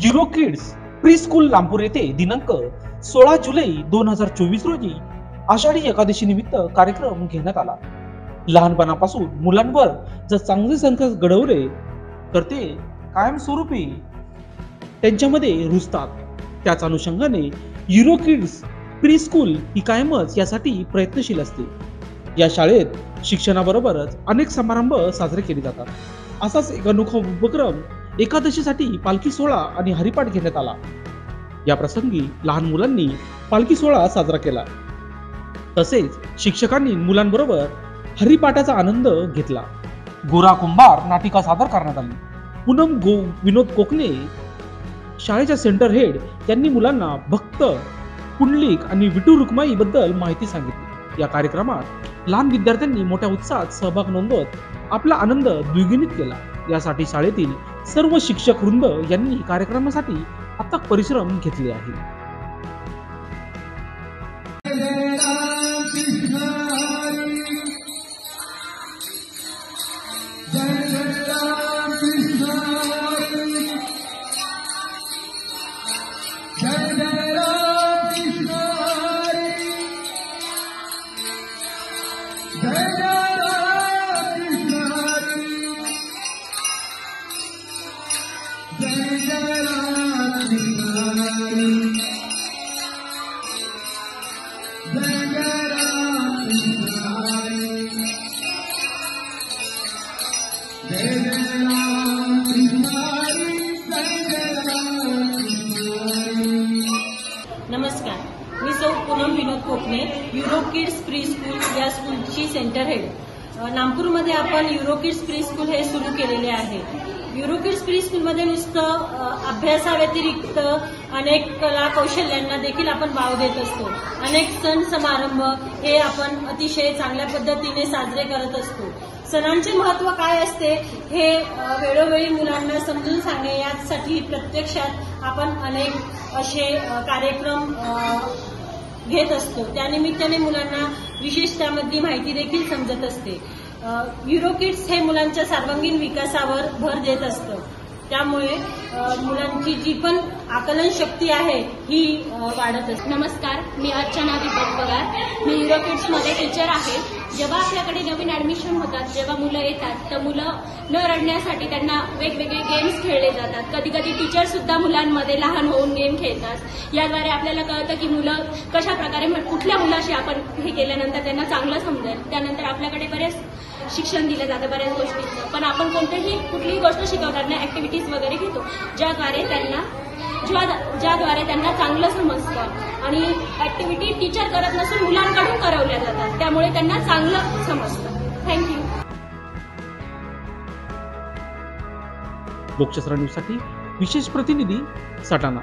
Euro kids pre school लांबूर येथे दिनांक 16 जुलै 2024 रोजी आषाढी एकादशी निमित्त कार्यक्रम घेण्यात आला। लहानपणापासून मुलांवर जर चांगले संस्कार घडवले तर ते कायमस्वरूपी त्यांच्यामध्ये रुजतात। त्याच अनुषंगाने युरो किड्स प्री स्कूल ही कायमच यासाठी प्रयत्नशील असते। या शाळेत शिक्षणाबरोबरच अनेक समारंभ साजरे केले जातात। असाच एक अनोखा उपक्रम एकादशीसाठी पालखी सोहळा आणि हरिपाठ घेण्यात आला। या प्रसंगी लहान मुलांनी पालखी सोहळा साजरा केला, तसेच शिक्षकांनी मुलांबरोबर हरिपाठाचा आनंद घेतला। गोरा कुंभार नाटिका सादर करण्यात आली। पूनम विनोद कोकणे शाळेच्या सेंटर हेड यांनी मुलांना भक्त, पुंडलिक आणि विठू रुक्माई बद्दल माहिती सांगितली। या कार्यक्रमात लहान विद्यार्थ्यांनी मोठ्या उत्साहात सहभाग नोंदवत आपला आनंद द्विगुणित केला। यासाठी शाळेतील सर्व शिक्षक वृंद यांनी कार्यक्रमासाठी अथक परिश्रम घेतले आहे। नमस्कार, मी सौ पूनम विनोद कोकणे, युरो किड्स प्री स्कूल या स्कूलची सेंटर हेड। नागपूरमध्ये आपण युरो किड्स प्री स्कूल हे सुरू केलेले आहे। युरो किड्स प्री स्कूलमध्ये नुसतं अभ्यासाव्यतिरिक्त अनेक कला कौशल्यांना देखील आपण वाव देत असतो। अनेक सण समारंभ हे आपण अतिशय चांगल्या पद्धतीने साजरे करत असतो। सणांचे महत्त्व काय असते हे वेळोवेळी मुलांना समजून सांगणे यासाठी प्रत्यक्षात आपण अनेक असे कार्यक्रम घेत असतो। त्यानिमित्ताने मुलांना विशेष त्यामधली माहिती देखील समजत असते। युरो किड्स हे मुलांच्या सर्वांगीण विकासावर भर देत असतं। त्यामुळे मुलांची जी पण आकलन शक्ती आहे ही वाढत असते। नमस्कार, मी अर्चना दीपक पगार, मी युरो किड्समध्ये टीचर आहे। जेव्हा आपल्याकडे नवीन ऍडमिशन होतात, जेव्हा मुलं येतात तर मुलं न रडण्यासाठी त्यांना वेगवेगळे गेम्स खेळले जातात। कधी कधी टीचर सुद्धा मुलांमध्ये लहान होऊन गेम खेळतात। याद्वारे आपल्याला कळतं की मुलं कशा प्रकारे कुठल्या मुलाशी आपण हे केल्यानंतर त्यांना चांगलं समजेल। त्यानंतर आपल्याकडे बरेच शिक्षण दिलं जातं बऱ्याच गोष्टींचं, पण आपण कुठलीही गोष्ट शिकवताना ऍक्टिव्हिटीज वगैरे घेतो ज्याद्वारे त्यांना चांगलं समजतं। आणि ऍक्टिव्हिटी टीचर करत नसून मुलांकडून करवल्या जातात, त्यामुळे त्यांना चांगलं समजतं। थँक्यू। लोकशास्त्र न्यूजसाठी विशेष प्रतिनिधी सटाणा।